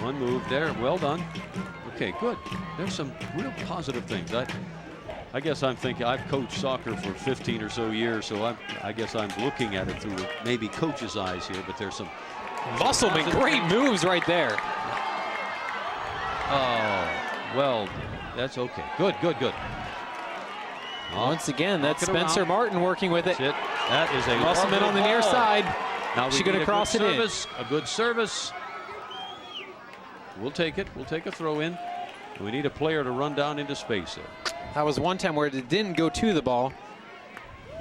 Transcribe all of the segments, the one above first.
One move there. Well done. Okay, good. There's some real positive things. I guess I'm thinking I've coached soccer for 15 or so years, so I guess I'm looking at it through maybe coach's eyes here, but there's some Musselman, great moves right there. Oh, well, that's okay. Good, good, good. Once again, that's Spencer Martin working with it. That's it. That is a Musselman on the near side. Now she's going to cross it in. A good service. We'll take it. We'll take a throw in. We need a player to run down into space there. That was one time where it didn't go to the ball.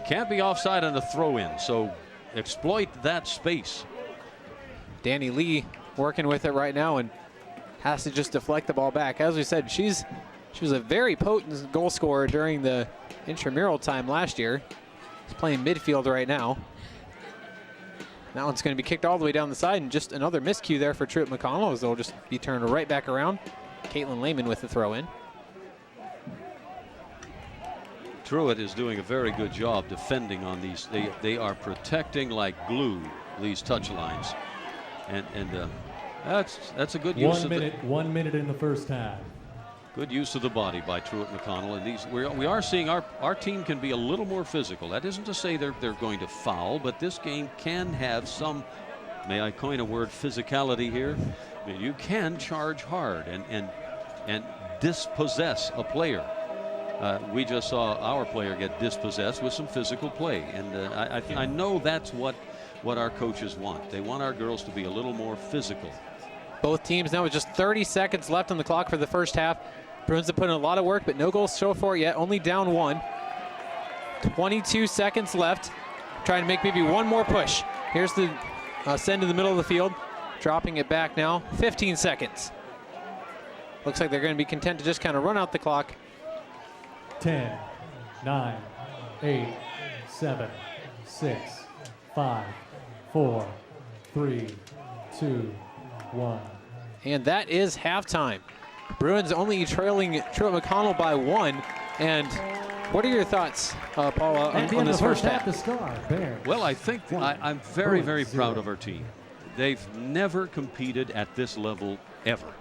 Can't be offside on a throw in, so exploit that space. Danny Lee working with it right now and has to just deflect the ball back. As we said, she was a very potent goal scorer during the intramural time last year. She's playing midfield right now. That one's going to be kicked all the way down the side, and just another miscue there for Truett-McConnell as they'll just be turned right back around. Caitlin Lehman with the throw in. Truett is doing a very good job defending on these. They are protecting like glue these touch lines, and that's a good use of 1 minute in the first half. Good use of the body by Truett-McConnell, and these we are seeing our team can be a little more physical. That isn't to say they're going to foul, but this game can have some, may I coin a word, physicality here. I mean, you can charge hard and dispossess a player. We just saw our player get dispossessed with some physical play, and I know that's what our coaches want. They want our girls to be a little more physical. Both teams now with just 30 seconds left on the clock for the first half. Bruins have put in a lot of work, but no goals to show for it yet. Only down one. 22 seconds left. Trying to make maybe one more push. Here's the send in the middle of the field. Dropping it back now. 15 seconds. Looks like they're going to be content to just kind of run out the clock. 10, 9, 8, 7, 6, 5, 4, 3, 2, 1. And that is halftime. Bruins only trailing Truett-McConnell by one. And what are your thoughts, Paula, on this first half? Well, I think I'm very, very proud of our team. They've never competed at this level ever.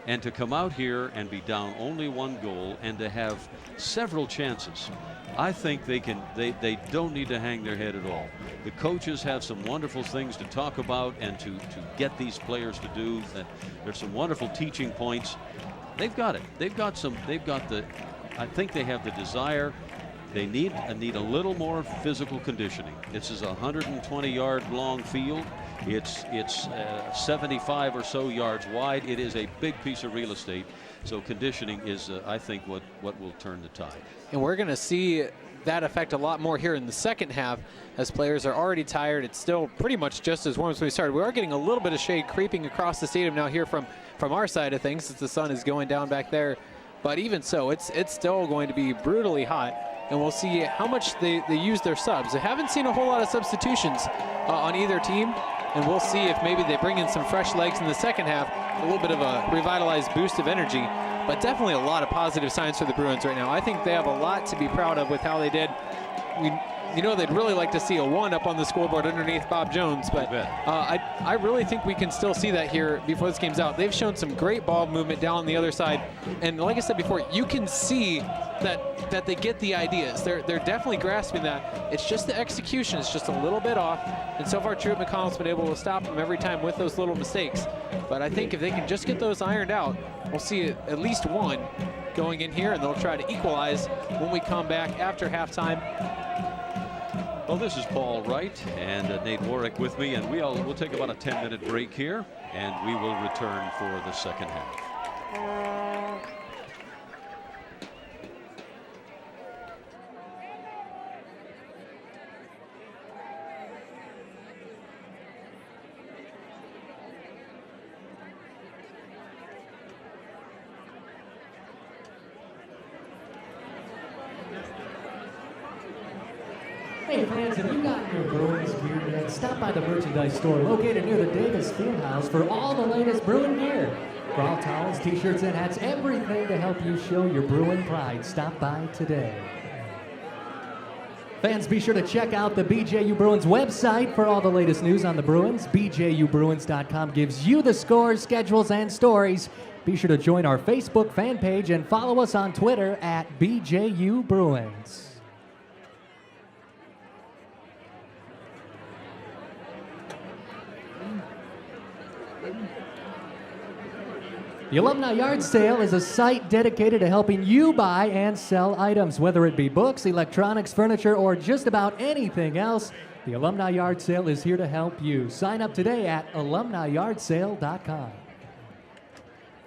And to come out here and be down only one goal and to have several chances, I think they don't need to hang their head at all. The coaches have some wonderful things to talk about and to get these players to do. There's some wonderful teaching points. They've got it. I think they have the desire. They need a little more physical conditioning. This is a 120-yard long field. It's 75 or so yards wide. It is a big piece of real estate. So conditioning is, I think, what will turn the tide. And we're going to see that effect a lot more here in the second half as players are already tired. It's still pretty much just as warm as we started. We are getting a little bit of shade creeping across the stadium now here from our side of things as the sun is going down back there. But even so, it's still going to be brutally hot. And we'll see how much they use their subs. I haven't seen a whole lot of substitutions on either team. And we'll see if maybe they bring in some fresh legs in the second half, a little bit of a revitalized boost of energy. But definitely a lot of positive signs for the Bruins right now. I think they have a lot to be proud of with how they did. They'd really like to see a 1 up on the scoreboard underneath Bob Jones, but I really think we can still see that here before this game's out. They've shown some great ball movement down on the other side, and like I said before, you can see that they get the ideas. They're definitely grasping that. It's just the execution is just a little bit off, and so far Truett-McConnell's been able to stop them every time with those little mistakes. But I think if they can just get those ironed out, we'll see at least one going in here, and they'll try to equalize when we come back after halftime. Well, this is Paul Wright and Nate Warwick with me, and we'll take about a 10-minute break here, and we will return for the second half. Hey fans, have you gotten your Bruins gear yet? Stop by the merchandise store located near the Davis Fieldhouse for all the latest Bruin gear. For all towels, t-shirts, and hats, everything to help you show your Bruin pride. Stop by today. Fans, be sure to check out the BJU Bruins website for all the latest news on the Bruins. BJUBruins.com gives you the scores, schedules, and stories. Be sure to join our Facebook fan page and follow us on Twitter at BJU Bruins. The Alumni Yard Sale is a site dedicated to helping you buy and sell items, whether it be books, electronics, furniture, or just about anything else. The Alumni Yard Sale is here to help you. Sign up today at alumniyardsale.com.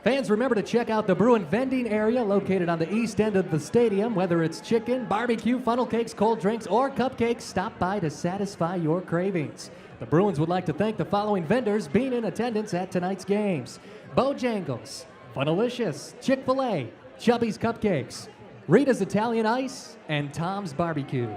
Fans, remember to check out the Bruin vending area located on the east end of the stadium. Whether it's chicken, barbecue, funnel cakes, cold drinks, or cupcakes, stop by to satisfy your cravings. The Bruins would like to thank the following vendors being in attendance at tonight's games: Bojangles, Funnelicious, Chick-fil-A, Chubby's Cupcakes, Rita's Italian Ice, and Tom's Barbecue.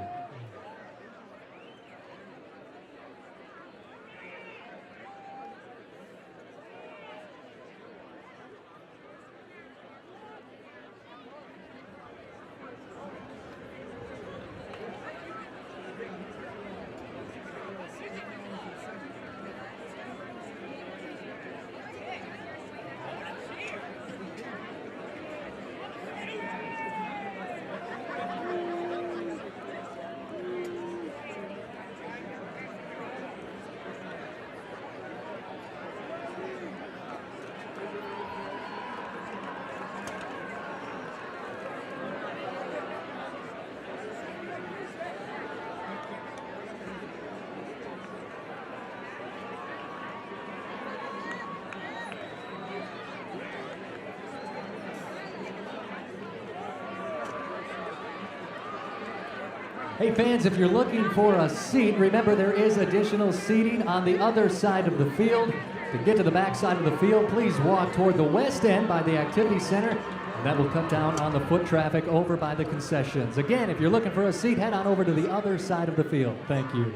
Hey fans, if you're looking for a seat, remember there is additional seating on the other side of the field. To get to the back side of the field, please walk toward the west end by the activity center. And that will cut down on the foot traffic over by the concessions. Again, if you're looking for a seat, head on over to the other side of the field. Thank you.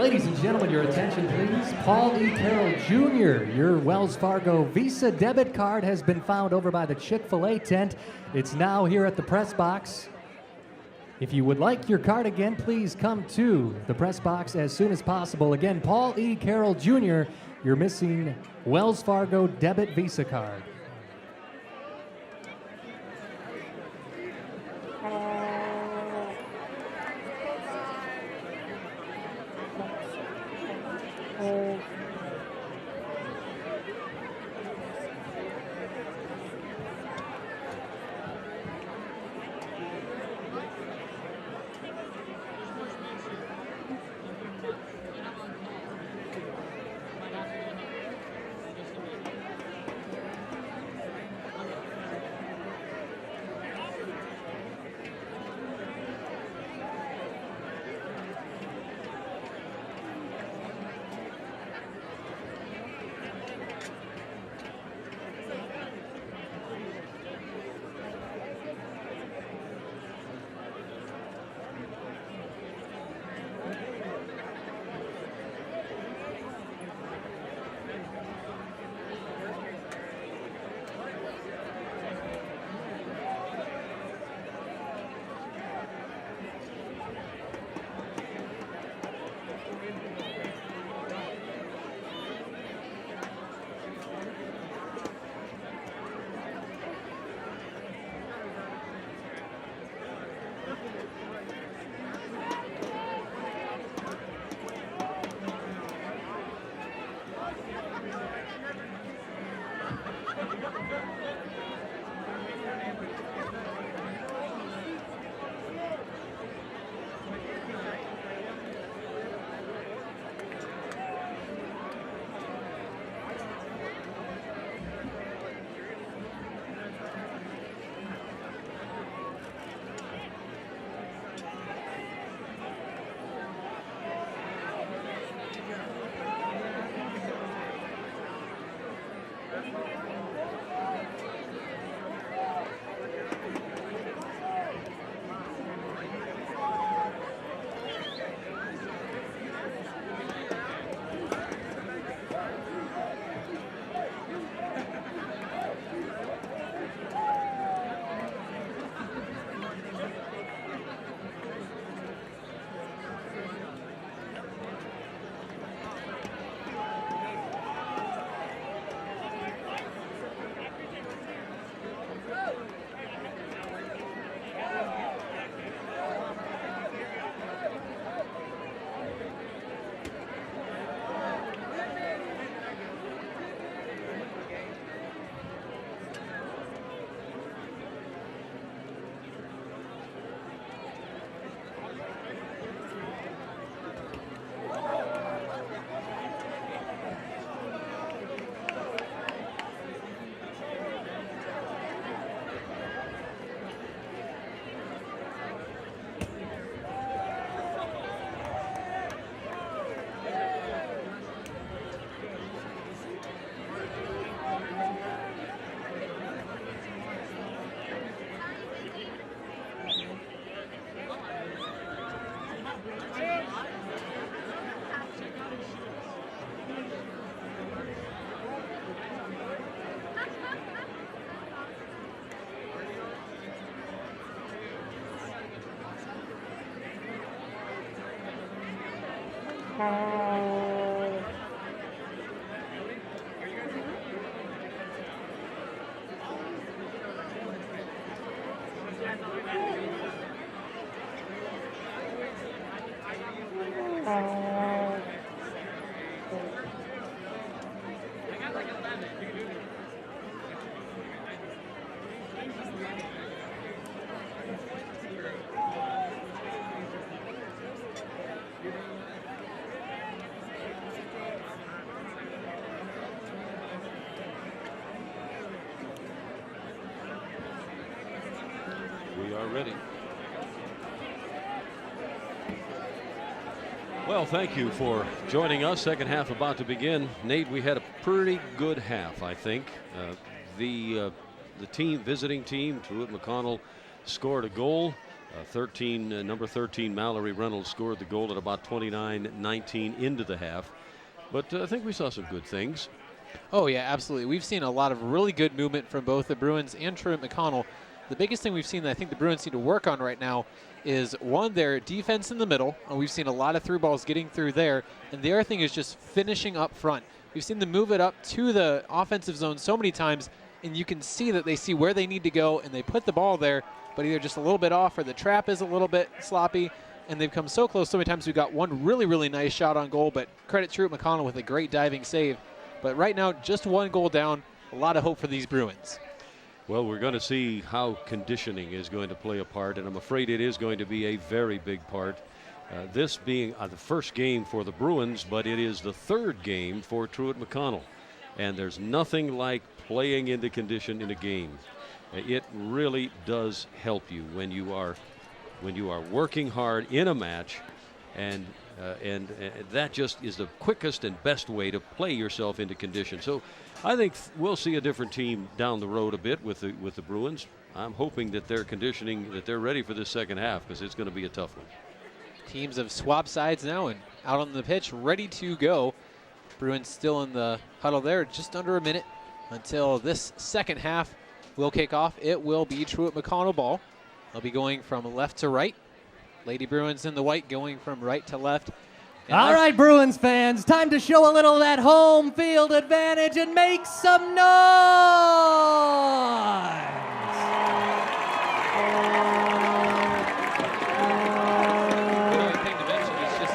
Ladies and gentlemen, your attention please. Paul E. Carroll Jr., your Wells Fargo Visa debit card has been found over by the Chick-fil-A tent. It's now here at the press box. If you would like your card again, please come to the press box as soon as possible. Again, Paul E. Carroll Jr., your missing Wells Fargo debit Visa card. We are ready. Well, thank you for joining us. Second half about to begin. Nate, we had a pretty good half, I think. The visiting team, Truett-McConnell, scored a goal. Number 13 Mallory Reynolds scored the goal at about 29-19 into the half. But I think we saw some good things. Oh, yeah, absolutely. We've seen a lot of really good movement from both the Bruins and Truett-McConnell. The biggest thing we've seen that I think the Bruins need to work on right now is, one, their defense in the middle. And we've seen a lot of through balls getting through there. And the other thing is just finishing up front. We've seen them move it up to the offensive zone so many times, and you can see that they see where they need to go, and they put the ball there, but either just a little bit off or the trap is a little bit sloppy, and they've come so close so many times. We've got one really, really nice shot on goal, but credit Truett-McConnell with a great diving save. But right now, just one goal down, a lot of hope for these Bruins. Well, we're going to see how conditioning is going to play a part, and I'm afraid it is going to be a very big part. This being the first game for the Bruins, but it is the third game for Truett-McConnell. And there's nothing like playing into condition in a game. It really does help you when you are working hard in a match, and that just is the quickest and best way to play yourself into condition. So I think we'll see a different team down the road a bit with the Bruins. I'm hoping that their conditioning, that they're ready for this second half, because it's going to be a tough one. Teams have swapped sides now and out on the pitch, ready to go. Bruins still in the huddle there, just under a minute until this second half will kick off. It will be Truett-McConnell ball. They'll be going from left to right. Lady Bruins in the white going from right to left. And All right, Bruins fans, time to show a little of that home field advantage and make some noise. The thing to mention is just,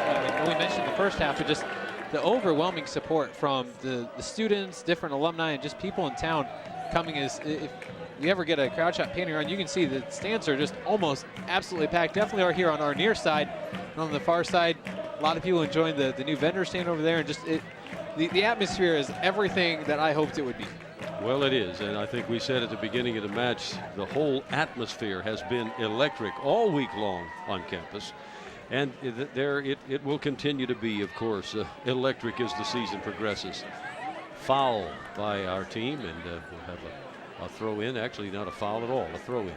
we mentioned the first half, but just the overwhelming support from the students, different alumni, and just people in town coming. Is if you ever get a crowd shot painting around, you can see the stands are just almost absolutely packed. Definitely are here on our near side. And on the far side, a lot of people enjoying the new vendor stand over there. And just the atmosphere is everything that I hoped it would be. Well, it is, and I think we said at the beginning of the match, the whole atmosphere has been electric all week long on campus. And it will continue to be, of course, electric as the season progresses. Foul by our team, and we'll have a throw in. Actually, not a foul at all, a throw in.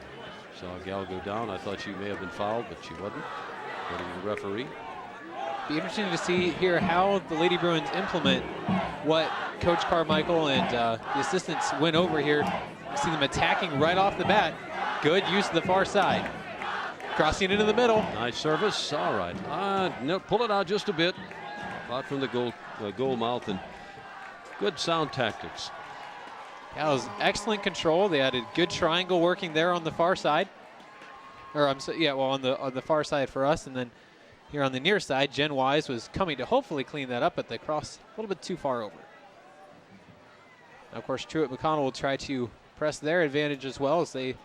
Saw a gal go down. I thought she may have been fouled, but she wasn't. According to the referee. Be interesting to see here how the Lady Bruins implement what Coach Carmichael and the assistants went over here. You see them attacking right off the bat. Good use of the far side. Crossing into the middle. Nice service. All right. No, pull it out just a bit. Out from the goal mouth, and good sound tactics. That was excellent control. They had a good triangle working there on the far side. Or on the far side for us, and then here on the near side, Jen Wise was coming to hopefully clean that up, but they crossed a little bit too far over. Now, of course, Truett-McConnell will try to press their advantage as well, as they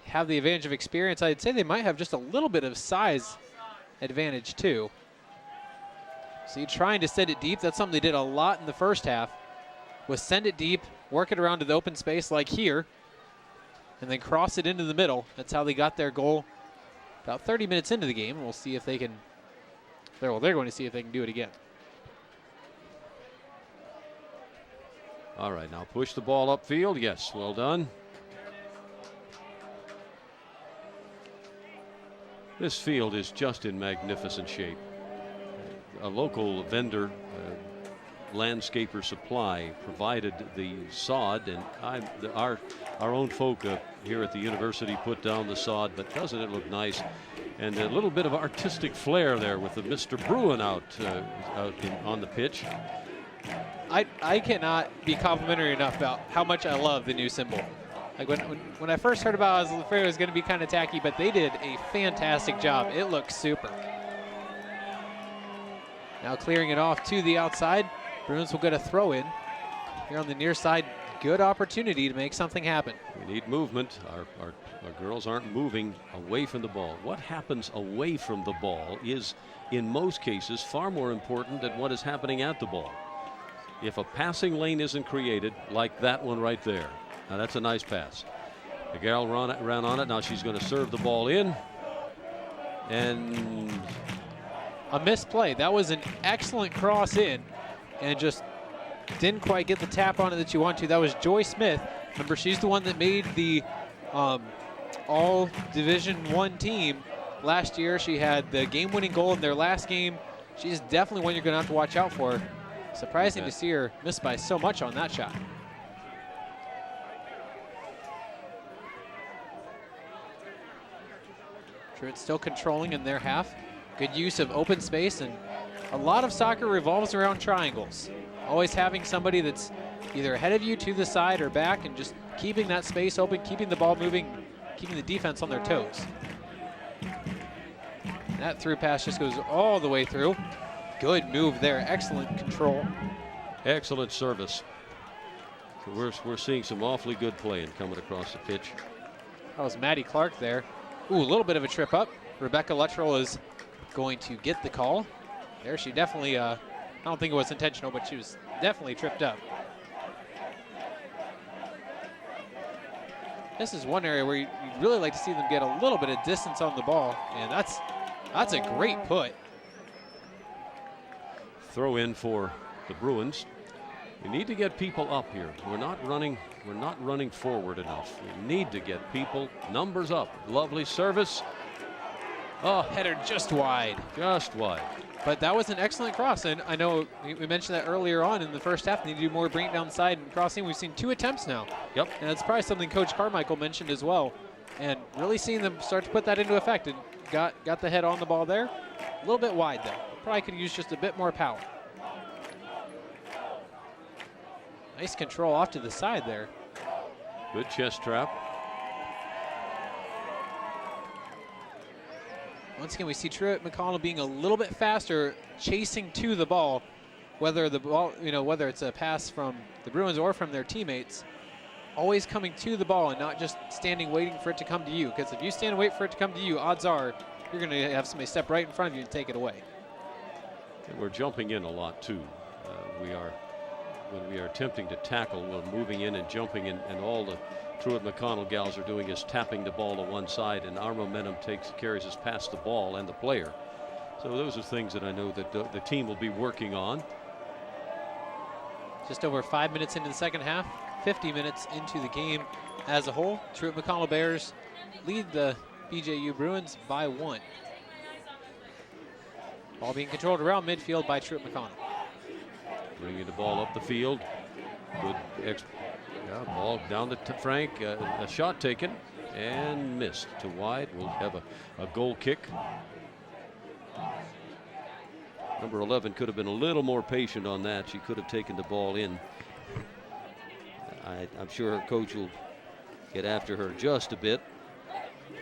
have the advantage of experience. I'd say they might have just a little bit of size advantage too. So you're trying to send it deep. That's something they did a lot in the first half, was send it deep, work it around to the open space like here, and then cross it into the middle. That's how they got their goal about 30 minutes into the game. We'll see if they can, they're going to see if they can do it again. All right, now push the ball upfield. Yes, well done. This field is just in magnificent shape. A local vendor, Landscaper Supply, provided the sod, and our own folk here at the university put down the sod, but doesn't it look nice? And a little bit of artistic flair there with the Mr. Bruin out on the pitch. I cannot be complimentary enough about how much I love the new symbol. Like when I first heard about it, I was afraid it was going to be kind of tacky, but they did a fantastic job. It looks super. Now clearing it off to the outside. Bruins will get a throw in. Here on the near side, good opportunity to make something happen. We need movement. Our girls aren't moving away from the ball. What happens away from the ball is, in most cases, far more important than what is happening at the ball. If a passing lane isn't created, like that one right there. Now that's a nice pass. The gal ran on it. Now she's going to serve the ball in. And a misplay. That was an excellent cross in, and just didn't quite get the tap on it that you want to. That was Joy Smith. Remember, she's the one that made the all Division I team last year. She had the game-winning goal in their last game. She's definitely one you're going to have to watch out for. Surprising to see her miss by so much on that shot. Truett still controlling in their half. Good use of open space, and a lot of soccer revolves around triangles. Always having somebody that's either ahead of you, to the side, or back, and just keeping that space open, keeping the ball moving, keeping the defense on their toes. That through pass just goes all the way through. Good move there, excellent control. Excellent service. So we're seeing some awfully good play and coming across the pitch. That was Maddie Clark there. Ooh, a little bit of a trip up. Rebecca Luttrell is going to get the call. There she definitely, I don't think it was intentional, but she was definitely tripped up. This is one area where you'd really like to see them get a little bit of distance on the ball, and that's a great put. Throw in for the Bruins. We need to get people up here. We're not running forward enough. We need to get people numbers up. Lovely service. Oh, Header just wide. Just wide. But that was an excellent cross, and I know we mentioned that earlier on in the first half. They need to do more bring it down the side and crossing. We've seen 2 attempts now. Yep. And that's probably something Coach Carmichael mentioned as well. And really seeing them start to put that into effect, and got the head on the ball there. A little bit wide though. Probably could use just a bit more power. Nice control off to the side there. Good chest trap. Once again, we see Truett-McConnell being a little bit faster, chasing to the ball, whether the ball, whether it's a pass from the Bruins or from their teammates, always coming to the ball and not just standing waiting for it to come to you. Because if you stand and wait for it to come to you, odds are you're going to have somebody step right in front of you and take it away. And we're jumping in a lot too. When we are attempting to tackle, we're moving in and jumping in, and all the Truett-McConnell gals are doing is tapping the ball to one side, and our momentum carries us past the ball and the player. So those are things that I know that the team will be working on. Just over 5 minutes into the second half, 50 minutes into the game as a whole. Truett-McConnell Bears lead the BJU Bruins by 1. Ball being controlled around midfield by Truett-McConnell. Bringing the ball up the field. Good ball down to Frank. A shot taken and missed to wide. We'll have a goal kick. Number 11 could have been a little more patient on that. She could have taken the ball in. I'm sure her coach will get after her just a bit.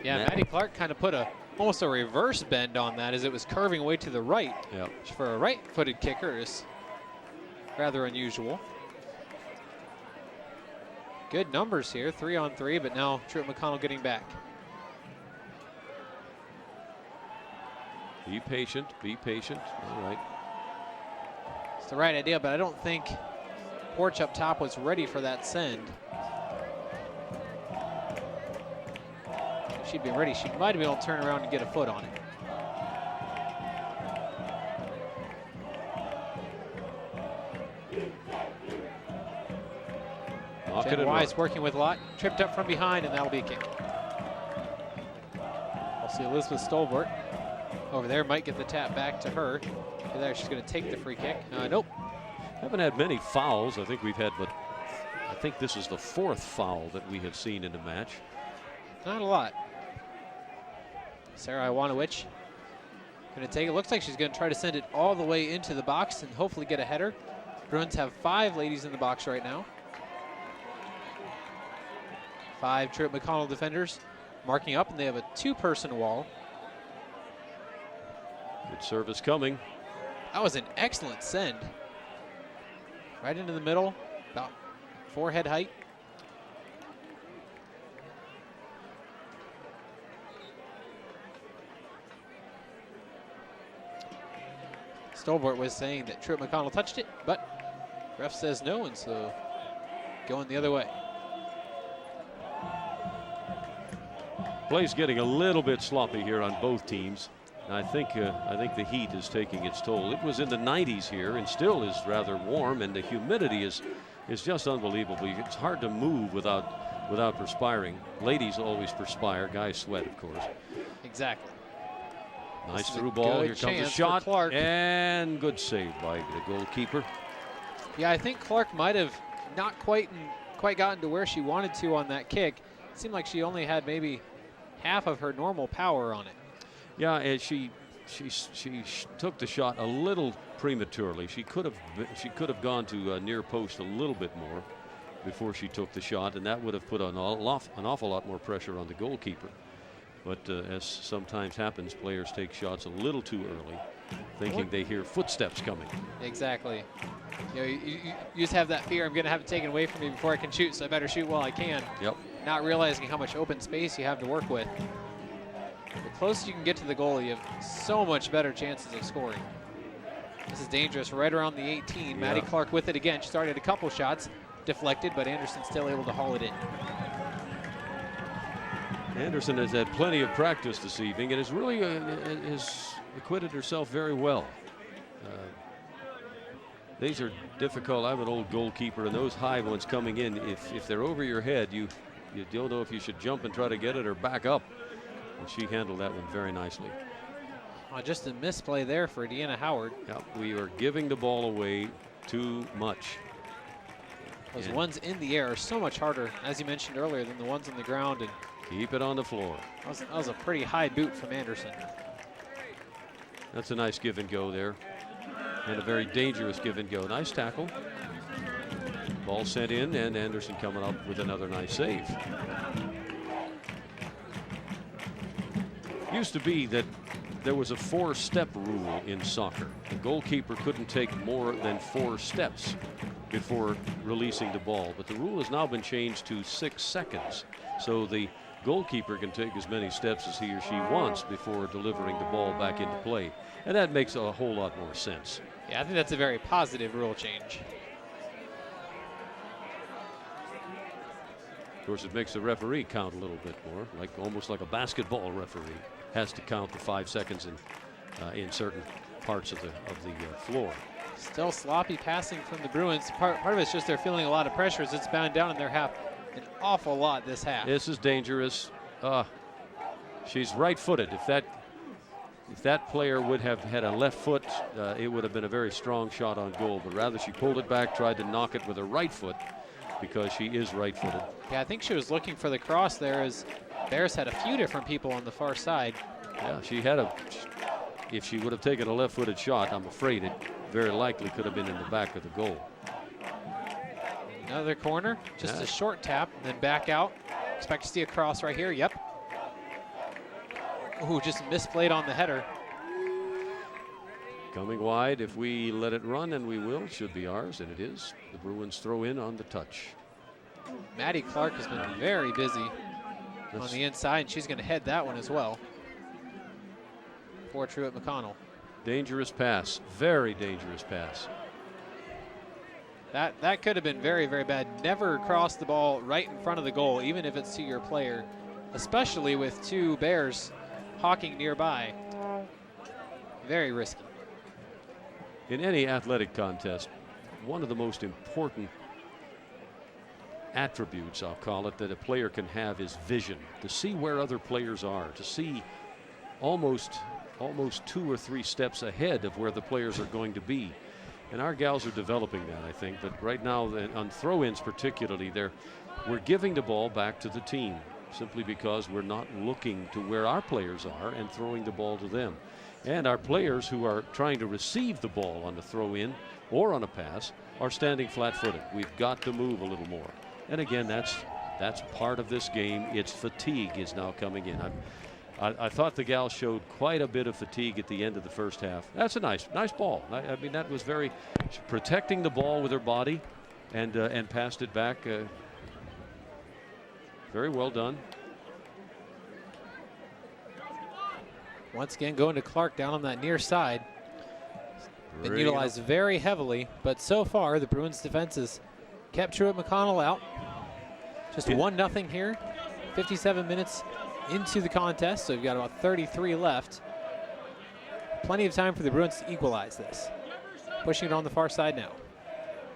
Yeah, Maddie Clark kind of put almost a reverse bend on that as it was curving away to the right. Yep. Which for a right-footed kicker is rather unusual. Good numbers here, 3-on-3, but now Truett-McConnell getting back. Be patient, be patient. All right. It's the right idea, but I don't think Porch up top was ready for that send. If she'd been ready, she might have been able to turn around and get a foot on it. Jen Wise working with Lott, tripped up from behind, and that'll be a kick. We'll see Elizabeth Stolbert over there, might get the tap back to her. There, she's going to take the free kick. Nope. Haven't had many fouls. I think we've had, but I think this is the 4th foul that we have seen in the match. Not a lot. Sarah Iwanowicz going to take it. Looks like she's going to try to send it all the way into the box and hopefully get a header. Bruins have 5 ladies in the box right now. 5 Truett-McConnell defenders marking up, and they have a 2-person wall. Good service coming. That was an excellent send. Right into the middle, about forehead height. Stolbert was saying that Truett-McConnell touched it, but ref says no, and so going the other way. Play's getting a little bit sloppy here on both teams. I think the heat is taking its toll. It was in the 90s here and still is rather warm, and the humidity is just unbelievable. It's hard to move without perspiring. Ladies always perspire, guys sweat, of course. Exactly. Nice through ball. Here comes a shot. Clark. And good save by the goalkeeper. Yeah, I think Clark might have not quite gotten to where she wanted to on that kick. It seemed like she only had maybe half of her normal power on it. Yeah, and she took the shot a little prematurely. She could have gone to near post a little bit more before she took the shot, and that would have put an awful lot more pressure on the goalkeeper. But as sometimes happens, players take shots a little too early, thinking they hear footsteps coming. Exactly. You know, you just have that fear, I'm going to have it taken away from me before I can shoot, so I better shoot while I can. Yep. Not realizing how much open space you have to work with. The closer you can get to the goal, you have so much better chances of scoring. This is dangerous right around the 18. Yeah. Maddie Clark with it again. She started a couple shots, deflected, but Anderson still able to haul it in. Anderson has had plenty of practice this evening and has really has acquitted herself very well. These are difficult. I'm an old goalkeeper, and those high ones coming in, if they're over your head, you don't know if you should jump and try to get it or back up. And she handled that one very nicely. Just a misplay there for Deanna Howard. Yeah, we are giving the ball away too much. Those ones in the air are so much harder, as you mentioned earlier, than the ones on the ground. And keep it on the floor. That was a pretty high boot from Anderson. That's a nice give and go there. And a very dangerous give and go. Nice tackle. Ball sent in, and Anderson coming up with another nice save. Used to be that there was a 4-step rule in soccer. The goalkeeper couldn't take more than 4 steps before releasing the ball, but the rule has now been changed to 6 seconds. So the goalkeeper can take as many steps as he or she wants before delivering the ball back into play. And that makes a whole lot more sense. Yeah, I think that's a very positive rule change. Of course, it makes the referee count a little bit more, almost like a basketball referee has to count the 5 seconds in certain parts of the floor. Still sloppy passing from the Bruins. Part of it's just they're feeling a lot of pressure as it's bound down in their half an awful lot this half. This is dangerous. She's right-footed. If that player would have had a left foot, it would have been a very strong shot on goal. But rather, she pulled it back, tried to knock it with her right foot because she is right-footed. Yeah, I think she was looking for the cross there as Bears had a few different people on the far side. Yeah, she had if she would have taken a left-footed shot, I'm afraid it very likely could have been in the back of the goal. Another corner, just a short tap, then back out. Expect to see a cross right here. Yep. Ooh, just misplayed on the header. Coming wide, if we let it run, and we will, should be ours, and it is. The Bruins throw in on the touch. Maddie Clark has been very busy on the inside, and she's going to head that one as well for Truett-McConnell. Dangerous pass, very dangerous pass. That could have been very, very bad. Never cross the ball right in front of the goal, even if it's to your player, especially with 2 Bears hawking nearby. Very risky. In any athletic contest, one of the most important attributes, I'll call it, that a player can have is vision, to see where other players are, to see almost 2 or 3 steps ahead of where the players are going to be. And our gals are developing that, I think. But right now, on throw-ins particularly, we're giving the ball back to the team simply because we're not looking to where our players are and throwing the ball to them. And our players who are trying to receive the ball on the throw-in or on a pass are standing flat-footed. We've got to move a little more. And again, that's part of this game. It's fatigue is now coming in. I thought the gals showed quite a bit of fatigue at the end of the first half. That's a nice ball. I mean, that was very protecting the ball with her body and passed it back. Very well done. Once again, going to Clark down on that near side. Been utilized very heavily, but so far the Bruins defense has kept Truett-McConnell out. Just 1-0 here. 57 minutes into the contest, so we've got about 33 left. Plenty of time for the Bruins to equalize this. Pushing it on the far side now.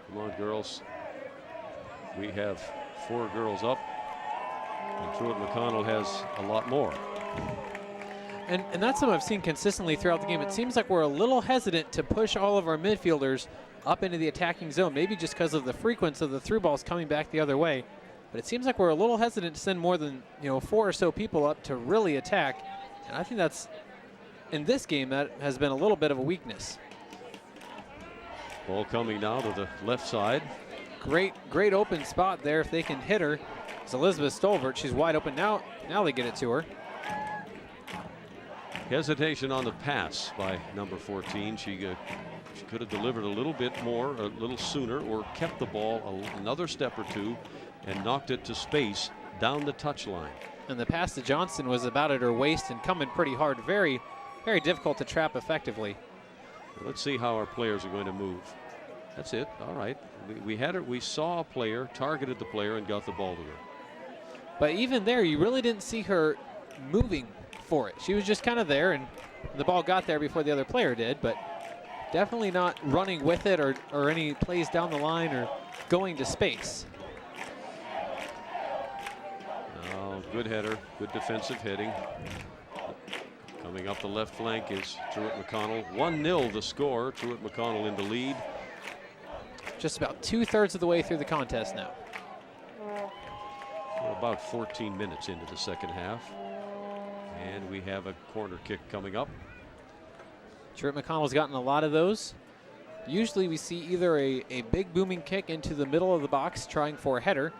Come on, girls. We have 4 girls up, and Truett-McConnell has a lot more. And that's something I've seen consistently throughout the game. It seems like we're a little hesitant to push all of our midfielders up into the attacking zone, maybe just because of the frequency of the through balls coming back the other way. But it seems like we're a little hesitant to send more than 4 or so people up to really attack. And I think that's, in this game, that has been a little bit of a weakness. Ball coming now to the left side. Great open spot there if they can hit her. It's Elizabeth Stolbert. She's wide open now. Now they get it to her. Hesitation on the pass by number 14. She could have delivered a little bit more, a little sooner, or kept the ball another step or two and knocked it to space down the touchline. And the pass to Johnston was about at her waist and coming pretty hard. Very, very difficult to trap effectively. Let's see how our players are going to move. That's it. All right. We had her. We saw a player, targeted the player, and got the ball to her. But even there, you really didn't see her moving for it. She was just kind of there, and the ball got there before the other player did, but definitely not running with it or any plays down the line or going to space. Oh, good header, good defensive heading. Coming up the left flank is Truett-McConnell. 1-0 the score. Truett-McConnell in the lead. Just about 2/3 of the way through the contest now. We're about 14 minutes into the second half. And we have a corner kick coming up. Truett-McConnell's gotten a lot of those. Usually we see either a big booming kick into the middle of the box trying for a header,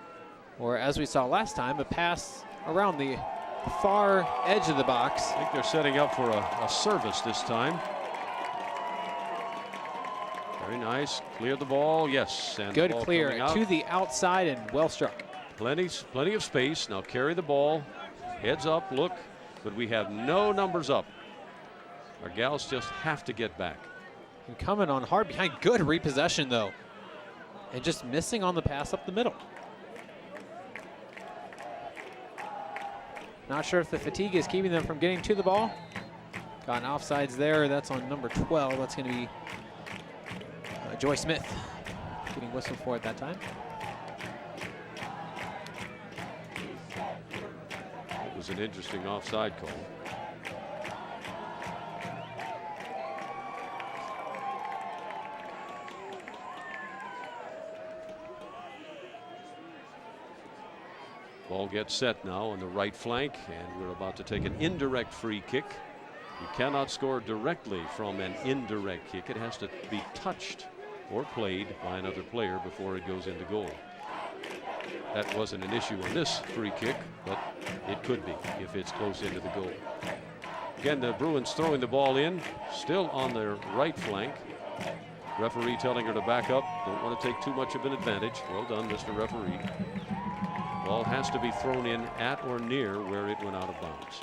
or as we saw last time, a pass around the far edge of the box. I think they're setting up for a service this time. Very nice. Clear the ball. Yes. And good the ball clear coming out to the outside and well struck. Plenty of space. Now carry the ball. Heads up. Look. But we have no numbers up. Our gals just have to get back. And coming on hard behind. Good repossession, though. And just missing on the pass up the middle. Not sure if the fatigue is keeping them from getting to the ball. Got an offsides there. That's on number 12. That's going to be Joy Smith getting whistled for at that time. It was an interesting offside call. Ball gets set now on the right flank, and we're about to take an indirect free kick. You cannot score directly from an indirect kick. It has to be touched or played by another player before it goes into goal. That wasn't an issue on this free kick, but it could be if it's close into the goal. Again, the Bruins throwing the ball in, still on their right flank. Referee telling her to back up. Don't want to take too much of an advantage. Well done, Mr. Referee. Ball has to be thrown in at or near where it went out of bounds.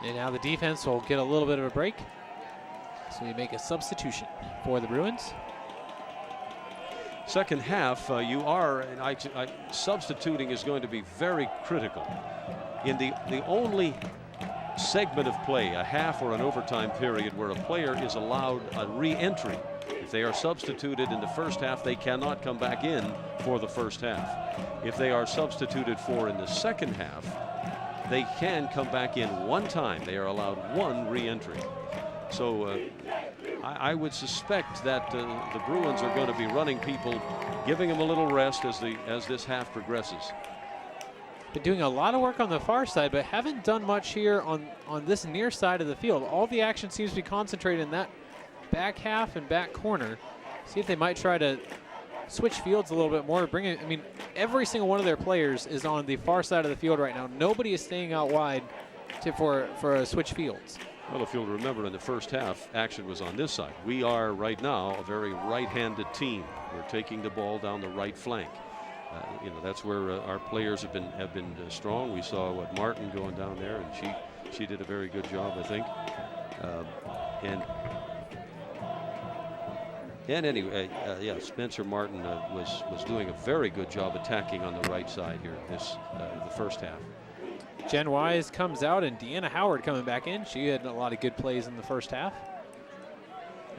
And now the defense will get a little bit of a break. So we make a substitution for the Bruins. Second half, substituting is going to be very critical. In the only segment of play, a half or an overtime period, where a player is allowed a re-entry. If they are substituted in the first half, they cannot come back in for the first half. If they are substituted for in the second half, they can come back in one time. They are allowed one re-entry. So I would suspect that the Bruins are going to be running people, giving them a little rest as this half progresses. Been doing a lot of work on the far side, but haven't done much here on this near side of the field. All the action seems to be concentrated in that back half and back corner. See if they might try to switch fields a little bit more. Every single one of their players is on the far side of the field right now. Nobody is staying out wide for switch fields. Well, if you'll remember, in the first half, action was on this side. We are right now a very right-handed team. We're taking the ball down the right flank. That's where our players have been strong. We saw Martin going down there, and she did a very good job, I think. And anyway, Spencer Martin was doing a very good job attacking on the right side here the first half. Jen Wise comes out, and Deanna Howard coming back in. She had a lot of good plays in the first half.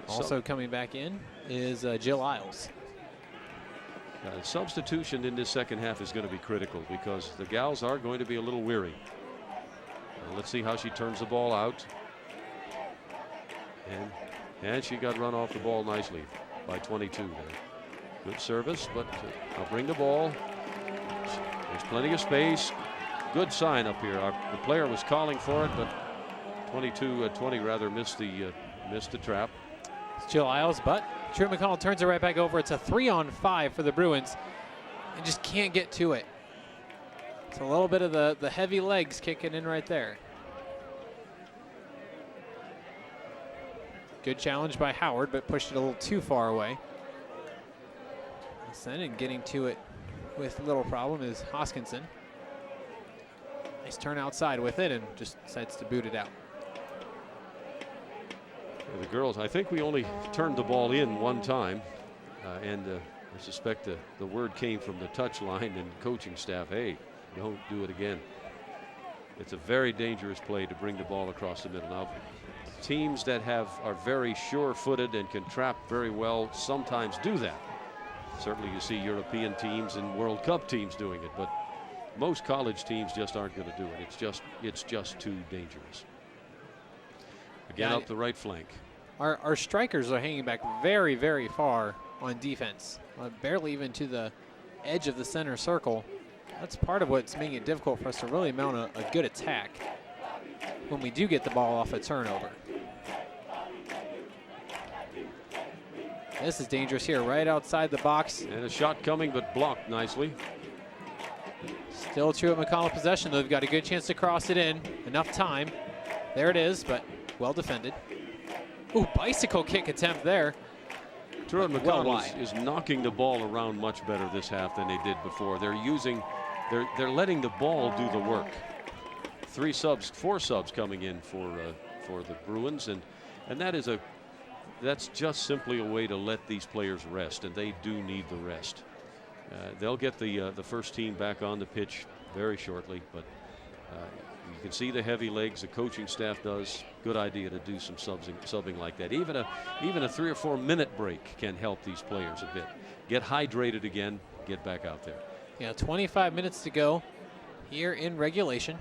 Also coming back in is Jill Isles. Substitution in this second half is going to be critical because the gals are going to be a little weary. Let's see how she turns the ball out. And she got run off the ball nicely by 22 there. Good service, but I'll bring the ball. There's plenty of space. Good sign up here. The player was calling for it, but 20 rather missed the trap. It's Jill Isles, but Truett-McConnell turns it right back over. It's a 3-on-5 for the Bruins, and just can't get to it. It's a little bit of the heavy legs kicking in right there. Good challenge by Howard, but pushed it a little too far away. And getting to it with little problem is Hoskinson. Nice turn outside with it and just decides to boot it out. The girls, I think we only turned the ball in one time, and I suspect the word came from the touch line and coaching staff, hey, don't do it again. It's a very dangerous play to bring the ball across the middle. Now, teams that are very sure-footed and can trap very well sometimes do that. Certainly you see European teams and World Cup teams doing it, but most college teams just aren't going to do it. It's just too dangerous. Again, up the right flank. Our strikers are hanging back very, very far on defense, barely even to the edge of the center circle. That's part of what's making it difficult for us to really mount a good attack when we do get the ball off a turnover. This is dangerous here, right outside the box. And a shot coming, but blocked nicely. Still Truett-McConnell possession, though. They've got a good chance to cross it in. Enough time. There it is, but well defended. Ooh, bicycle kick attempt there. Truett-McConnell is knocking the ball around much better this half than they did before. They're letting the ball do the work. 4 subs coming in for the Bruins, and that's just simply a way to let these players rest, and they do need the rest. They'll get the first team back on the pitch very shortly, but you can see the heavy legs the coaching staff does. Good idea to do some subbing like that. Even a 3 or 4 minute break can help these players a bit. Get hydrated again, get back out there. Yeah, 25 minutes to go here in regulation.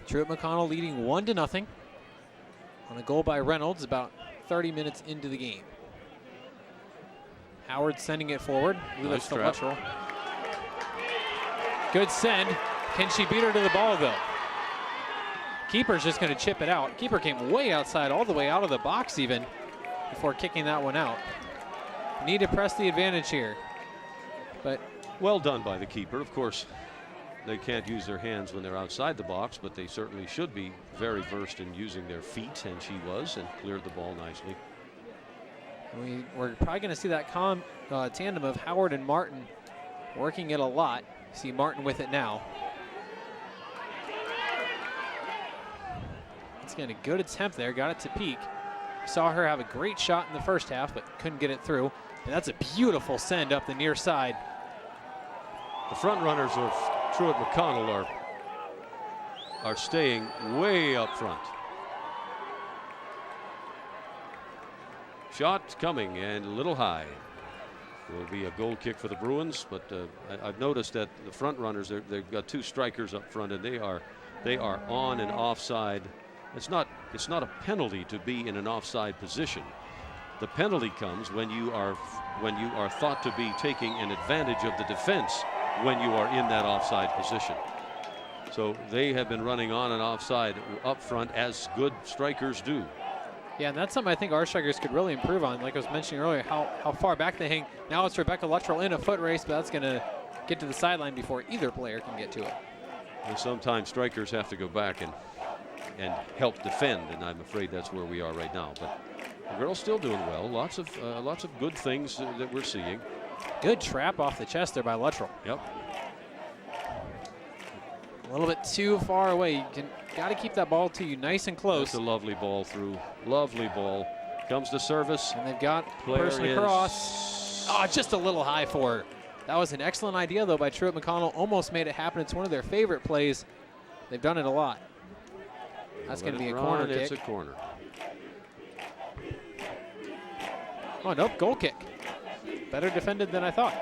Truett-McConnell leading 1-0 on a goal by Reynolds about 30 minutes into the game. Howard sending it forward. Nice the trap. lateral. Good send. Can she beat her to the ball, though? Keeper's just going to chip it out. Keeper came way outside, all the way out of the box even, before kicking that one out. Need to press the advantage here. But well done by the keeper. Of course, they can't use their hands when they're outside the box, but they certainly should be very versed in using their feet, and she was, and cleared the ball nicely. We're probably going to see that tandem of Howard and Martin working it a lot. See Martin with it now. It's getting a good attempt there. Got it to peak. Saw her have a great shot in the first half, but couldn't get it through. And that's a beautiful send up the near side. The front runners of Truett-McConnell are staying way up front. Shot coming and a little high. Will be a goal kick for the Bruins, but I've noticed that the front runners, they've got 2 strikers up front, and they are on and offside. It's not a penalty to be in an offside position. The penalty comes when you are thought to be taking an advantage of the defense when you are in that offside position. So they have been running on and offside up front, as good strikers do. Yeah, and that's something I think our strikers could really improve on. Like I was mentioning earlier, how far back they hang. Now it's Rebecca Luttrell in a foot race, but that's going to get to the sideline before either player can get to it. And sometimes strikers have to go back and help defend, and I'm afraid that's where we are right now. But the girls still doing well. Lots of good things that we're seeing. Good trap off the chest there by Luttrell. Yep. A little bit too far away. You got to keep that ball to you nice and close. That's a lovely ball through. Lovely ball. Comes to service. And they've got person across. Oh, just a little high for her. That was an excellent idea, though, by Truett-McConnell. Almost made it happen. It's one of their favorite plays. They've done it a lot. That's going to be a corner kick. It's a corner. Oh, nope, goal kick. Better defended than I thought.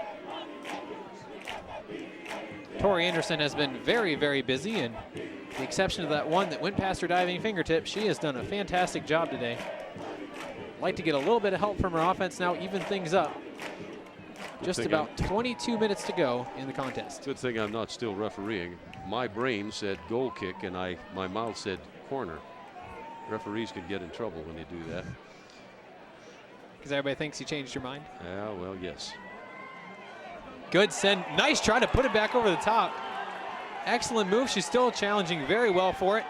Tori Anderson has been very, very busy, and the exception of that one that went past her diving fingertip, she has done a fantastic job today. Like to get a little bit of help from her offense now, even things up. Just about 22 minutes to go in the contest. Good thing I'm not still refereeing. My brain said goal kick, and my mouth said corner. Referees can get in trouble when they do that. Because everybody thinks you changed your mind? Yeah, well, yes. Good send. Nice try to put it back over the top. Excellent move. She's still challenging very well for it.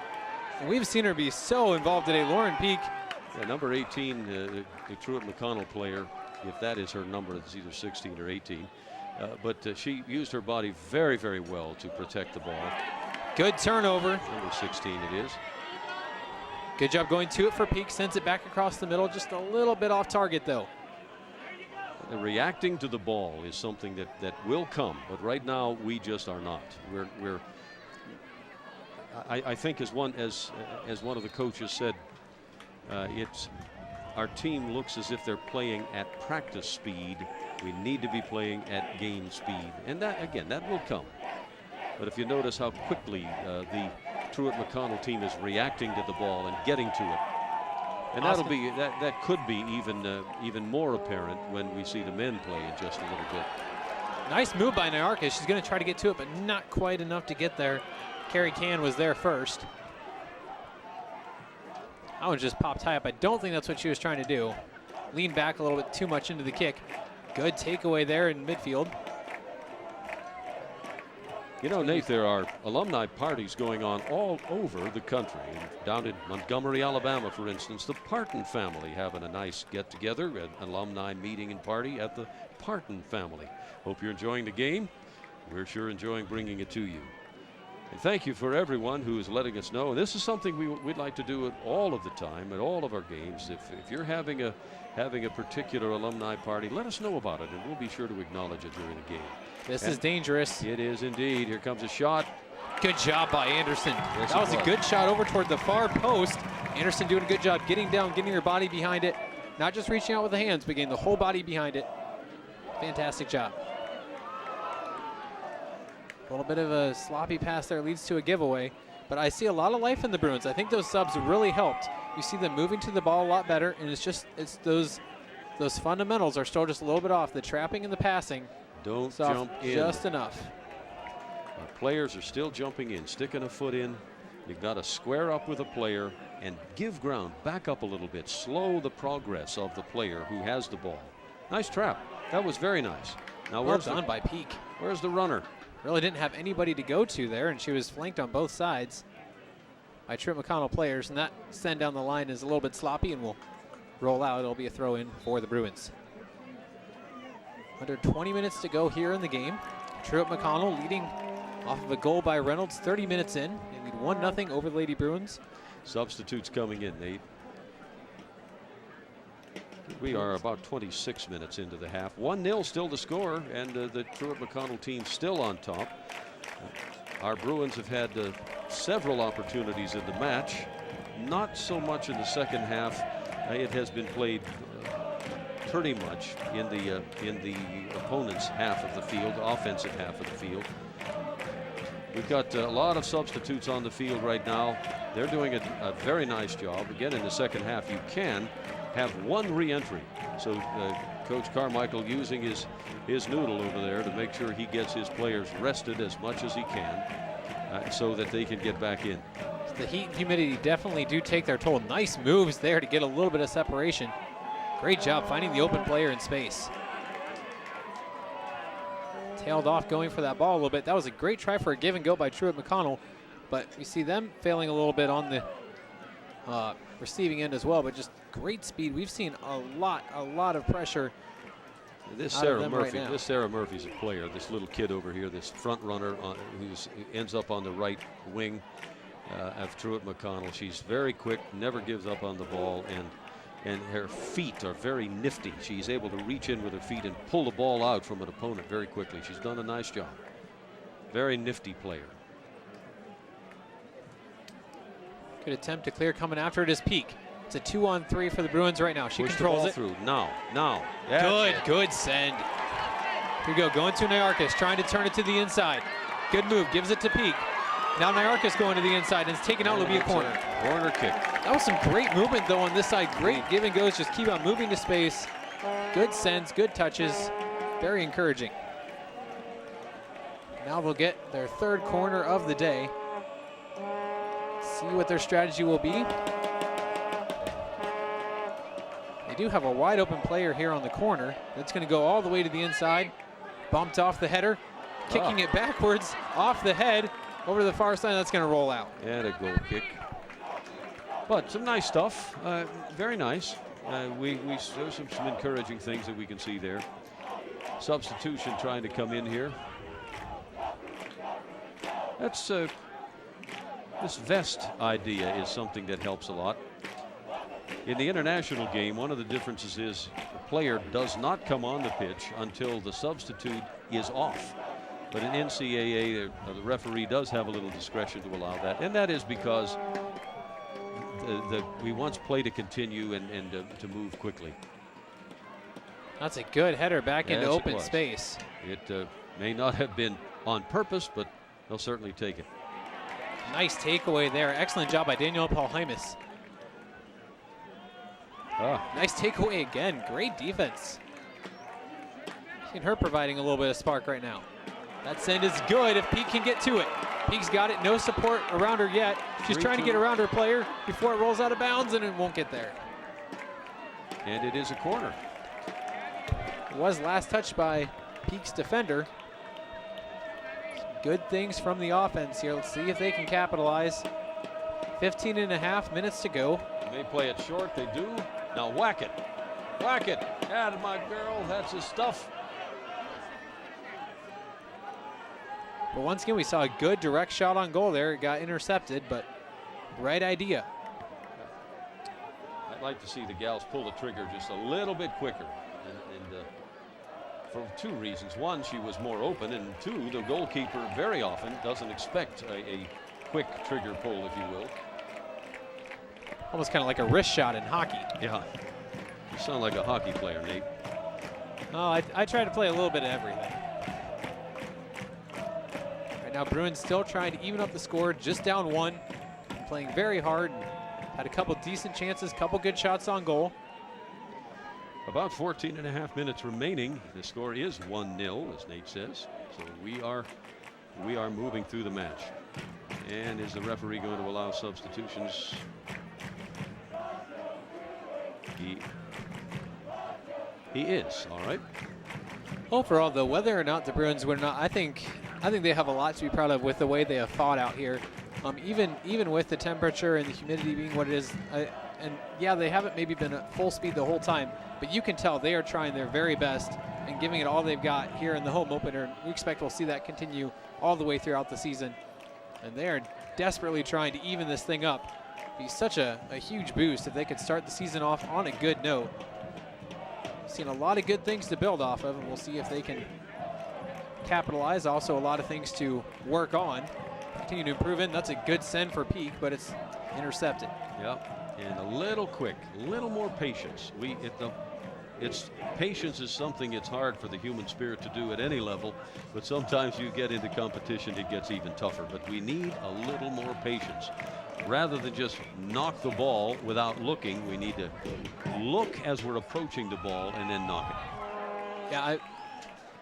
And we've seen her be so involved today. Lauren Peak. Yeah, number 18, the Truett-McConnell player, if that is her number, it's either 16 or 18. But she used her body very, very well to protect the ball. Good turnover. Number 16 it is. Good job going to it for Peak. Sends it back across the middle. Just a little bit off target, though. Reacting to the ball is something that will come, but right now we just are not. I think as one of the coaches said, it's our team looks as if they're playing at practice speed. We need to be playing at game speed, and that will come. But if you notice how quickly the Truett-McConnell team is reacting to the ball and getting to it, and that could be even more apparent when we see the men play in just a little bit. Nice move by Nyarka. She's going to try to get to it, but not quite enough to get there. Carrie Can was there first. That one just popped high up. I don't think that's what she was trying to do. Leaned back a little bit too much into the kick. Good takeaway there in midfield. You know, Nate, there are alumni parties going on all over the country. Down in Montgomery, Alabama, for instance, the Parton family having a nice get-together, an alumni meeting and party at the Parton family. Hope you're enjoying the game. We're sure enjoying bringing it to you. And thank you for everyone who is letting us know. And this is something we'd like to do it all of the time at all of our games. If you're having a particular alumni party, let us know about it, and we'll be sure to acknowledge it during the game. This is dangerous. It is indeed. Here comes a shot. Good job by Anderson. Yes, that was a good shot over toward the far post. Anderson doing a good job getting down, getting her body behind it. Not just reaching out with the hands, but getting the whole body behind it. Fantastic job. A little bit of a sloppy pass there leads to a giveaway, but I see a lot of life in the Bruins. I think those subs really helped. You see them moving to the ball a lot better, and it's those fundamentals are still just a little bit off. The trapping and the passing. Don't jump in. Just enough. Our players are still jumping in, sticking a foot in. You've got to square up with a player and give ground, back up a little bit, slow the progress of the player who has the ball. Nice trap. That was very nice. Now, well done by Peak. Where's the runner? Really didn't have anybody to go to there, and she was flanked on both sides by Truett-McConnell players, and that send down the line is a little bit sloppy and will roll out. It'll be a throw in for the Bruins. Under 20 minutes to go here in the game. Truett-McConnell leading off of a goal by Reynolds 30 minutes in. They lead 1-0 over the Lady Bruins. Substitutes coming in, Nate. We are about 26 minutes into the half. 1-0 still to score, and the Truett-McConnell team still on top. Our Bruins have had several opportunities in the match. Not so much in the second half. It has been played pretty much in the opponent's half of the field, offensive half of the field. We've got a lot of substitutes on the field right now. They're doing a very nice job. Again, in the second half, you can have one re-entry. So Coach Carmichael using his noodle over there to make sure he gets his players rested as much as he can so that they can get back in. The heat and humidity definitely do take their toll. Nice moves there to get a little bit of separation. Great job finding the open player in space. Tailed off going for that ball a little bit. That was a great try for a give and go by Truett-McConnell, but we see them failing a little bit on the receiving end as well, but just great speed. We've seen a lot of pressure. This Sarah Murphy's a player. This little kid over here, this front runner who ends up on the right wing of Truett-McConnell. She's very quick, never gives up on the ball, and her feet are very nifty. She's able to reach in with her feet and pull the ball out from an opponent very quickly. She's done a nice job. Very nifty player. Good attempt to clear coming after it is Peak. It's a 2-on-3 for the Bruins right now. She controls it. Through. Now. Good send. Here we go, going to Nyarkis, trying to turn it to the inside. Good move, gives it to Peak. Now Nyarkis going to the inside, and it's taken out. Will be a corner. Corner kick. That was some great movement, though, on this side. Great give and goes. Just keep on moving to space. Good sends, good touches. Very encouraging. Now they'll get their third corner of the day. See what their strategy will be. They do have a wide open player here on the corner. That's going to go all the way to the inside. Bumped off the header. Kicking it backwards off the head over to the far side. That's going to roll out. And a goal kick. But some nice stuff. Very nice. There's some encouraging things that we can see there. Substitution trying to come in here. That's this vest idea is something that helps a lot. In the international game, one of the differences is the player does not come on the pitch until the substitute is off. But in NCAA, the referee does have a little discretion to allow that, and that is because we want play to continue and to move quickly. That's a good header back into open space. It may not have been on purpose, but they'll certainly take it. Nice takeaway there. Excellent job by Danielle Paul-Hymas. Nice takeaway again. Great defense. Seeing her providing a little bit of spark right now. That send is good if Peak can get to it. Peak's got it. No support around her yet. She's trying to get around her player before it rolls out of bounds, and it won't get there. And it is a corner. It was last touched by Peak's defender. Some good things from the offense here. Let's see if they can capitalize. 15.5 minutes to go. They play it short. They do. Now whack it. Whack it. Add my girl. That's his stuff. But once again, we saw a good direct shot on goal there. It got intercepted, but right idea. I'd like to see the gals pull the trigger just a little bit quicker. And for two reasons. One, she was more open, and two, the goalkeeper very often doesn't expect a quick trigger pull, if you will. Almost kind of like a wrist shot in hockey. Yeah. You sound like a hockey player, Nate. Oh, I try to play a little bit of everything. Right now, Bruins still trying to even up the score, just down one. Playing very hard. Had a couple decent chances, couple good shots on goal. About 14.5 minutes remaining. The score is 1-0, as Nate says. So we are moving through the match. And is the referee going to allow substitutions? He is. All right. Overall, though, whether or not the Bruins win or not, I think they have a lot to be proud of with the way they have fought out here. Even with the temperature and the humidity being what it is, and yeah, they haven't maybe been at full speed the whole time, but you can tell they are trying their very best and giving it all they've got here in the home opener. We expect we'll see that continue all the way throughout the season, and they are desperately trying to even this thing up. Be such a huge boost if they could start the season off on a good note. Seen a lot of good things to build off of, and we'll see if they can capitalize. Also, a lot of things to work on, continue to improve in. That's a good send for Peak, but it's intercepted. Yep, and a little quick, a little more patience. Patience is something it's hard for the human spirit to do at any level, but sometimes you get into competition, it gets even tougher. But we need a little more patience. Rather than just knock the ball without looking, we need to look as we're approaching the ball and then knock it. Yeah, what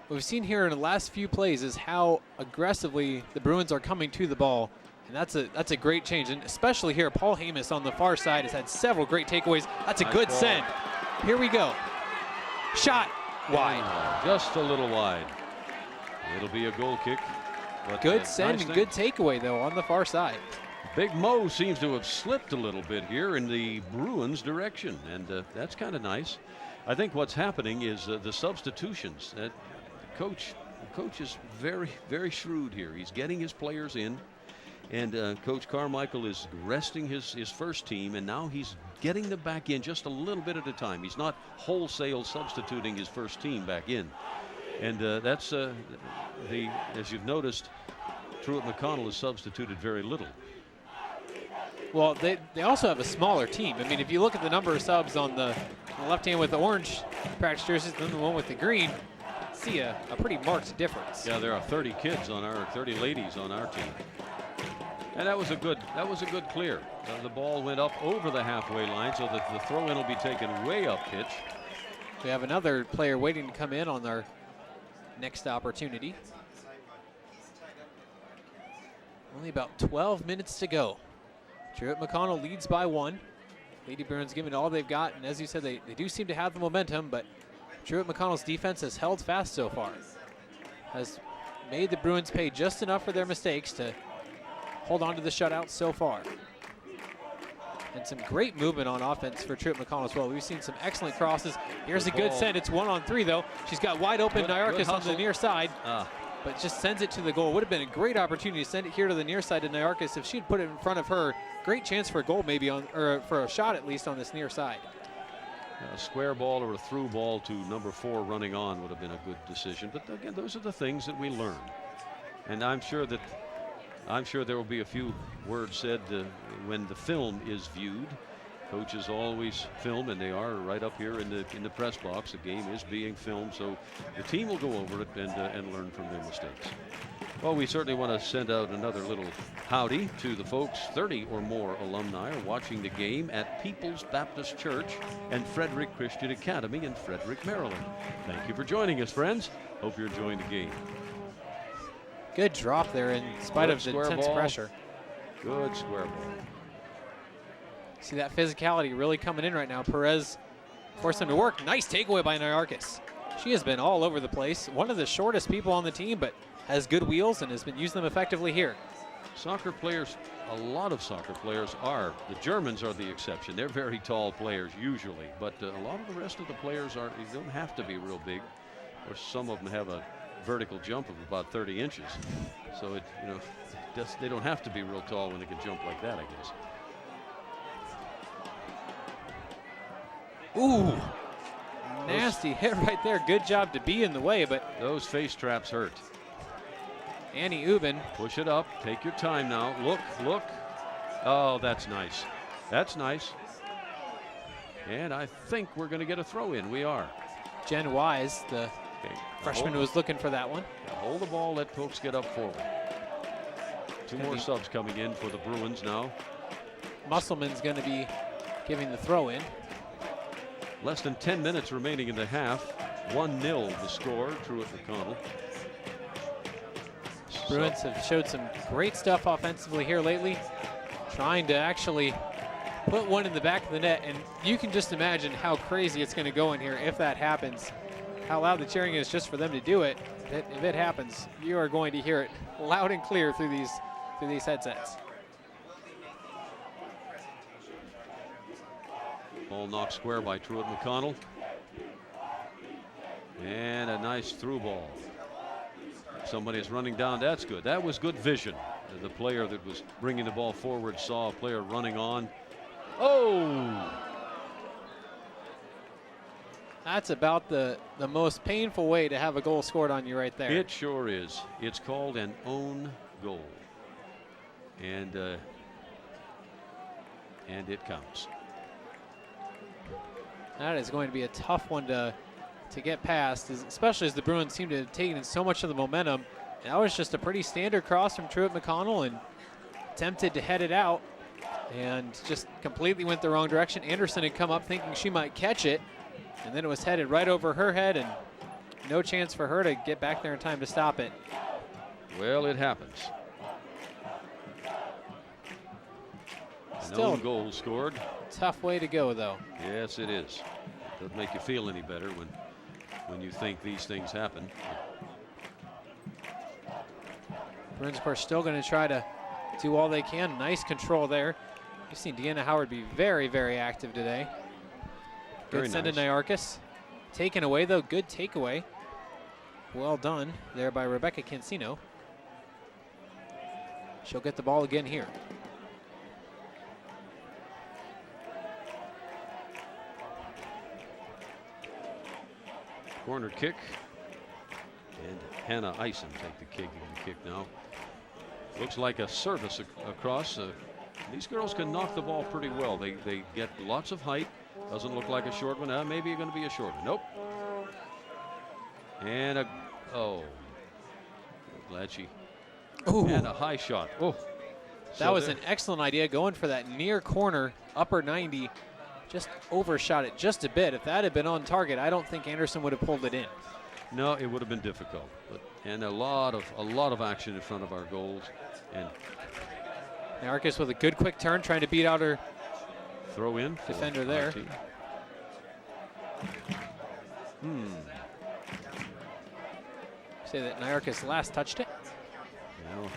we've seen here in the last few plays is how aggressively the Bruins are coming to the ball, and that's a great change. And especially here, Paul-Hymas on the far side has had several great takeaways. That's a nice good ball. Send. Here we go. Shot wide. Just a little wide. It'll be a goal kick. But good send and good takeaway, though, on the far side. Big Mo seems to have slipped a little bit here in the Bruins' direction, and that's kind of nice. I think what's happening is the substitutions. The coach is very, very shrewd here. He's getting his players in, and Coach Carmichael is resting his first team, and now he's getting them back in just a little bit at a time. He's not wholesale substituting his first team back in, and that's as you've noticed, Truett-McConnell has substituted very little. Well, they also have a smaller team. I mean, if you look at the number of subs on the left hand with the orange practice jerseys and the one with the green, see a pretty marked difference. Yeah, there are 30 ladies on our team. And that was a good clear. The ball went up over the halfway line, so that the throw-in will be taken way up pitch. We have another player waiting to come in on our next opportunity. Only about 12 minutes to go. Truett-McConnell leads by 1. Lady Bruins giving it all they've got, and as you said, they do seem to have the momentum, but Truett-McConnell's defense has held fast so far. Has made the Bruins pay just enough for their mistakes to hold on to the shutout so far. And some great movement on offense for Truett-McConnell as well. We've seen some excellent crosses. Here's a good send. It's 1-on-3 though. She's got wide open Nyarkis on the near side, but just sends it to the goal. Would have been a great opportunity to send it here to the near side to Nyarkis. If she'd put it in front of her, great chance for a goal maybe on, or for a shot at least on this near side. A square ball or a through ball to number 4 running on would have been a good decision. But again, those are the things that we learn. And I'm sure there will be a few words said when the film is viewed. Coaches always film, and they are right up here in the press box. The game is being filmed, so the team will go over it and learn from their mistakes. Well, we certainly want to send out another little howdy to the folks. 30 or more alumni are watching the game at People's Baptist Church and Frederick Christian Academy in Frederick, Maryland. Thank you for joining us, friends. Hope you're enjoying the game. Good drop there in spite of the intense pressure. Good square ball. See that physicality really coming in right now. Perez forced him to work. Nice takeaway by Nyarkis. She has been all over the place. One of the shortest people on the team, but has good wheels and has been using them effectively here. Soccer players, a lot of soccer players are. The Germans are the exception. They're very tall players usually, but a lot of the rest of the players don't have to be real big, or some of them have a vertical jump of about 30 inches. So they don't have to be real tall when they can jump like that, I guess. Ooh, nasty hit right there. Good job to be in the way, but those face traps hurt. Annie Ubin. Push it up. Take your time now. Look. Oh, that's nice. That's nice. And I think we're going to get a throw in. We are. Jen Wise, the freshman, was looking for that one. Hold the ball. Let folks get up forward. Two more subs coming in for the Bruins now. Musselman's going to be giving the throw in. Less than 10 minutes remaining in the half. 1-0 the score. Truett-McConnell. Bruins have showed some great stuff offensively here lately, trying to actually put one in the back of the net, and you can just imagine how crazy it's going to go in here if that happens. How loud the cheering is just for them to do it. If it happens, you are going to hear it loud and clear through these headsets. Ball knocked square by Truett-McConnell. And a nice through ball. Somebody is running down. That's good. That was good vision. The player that was bringing the ball forward saw a player running on. Oh! That's about the most painful way to have a goal scored on you right there. It sure is. It's called an own goal. And it counts. That is going to be a tough one to get past, especially as the Bruins seem to have taken so much of the momentum. That was just a pretty standard cross from Truett-McConnell, and attempted to head it out and just completely went the wrong direction. Anderson had come up thinking she might catch it, and then it was headed right over her head, and no chance for her to get back there in time to stop it. Well, it happens. Still an own goal scored. Tough way to go, though. Yes, it is. Doesn't make you feel any better when you think these things happen. Bruins, of course, still going to try to do all they can. Nice control there. You've seen Deanna Howard be very, very active today. Good send to Nyarkis. Taken away, though. Good takeaway. Well done there by Rebecca Cancino. She'll get the ball again here. Corner kick. And Hannah Ison take the kick now. Looks like a service across. These girls can knock the ball pretty well. They get lots of height. Doesn't look like a short one. Maybe going to be a short one. Nope. And glad she. Ooh. And a high shot. Oh, That was an excellent idea, going for that near corner, upper 90. Just overshot it just a bit. If that had been on target, I don't think Anderson would have pulled it in. No, it would have been difficult. And a lot of action in front of our goals. And Narcus with a good quick turn, trying to beat out her throw in defender there. Say that Narcus last touched it. Well,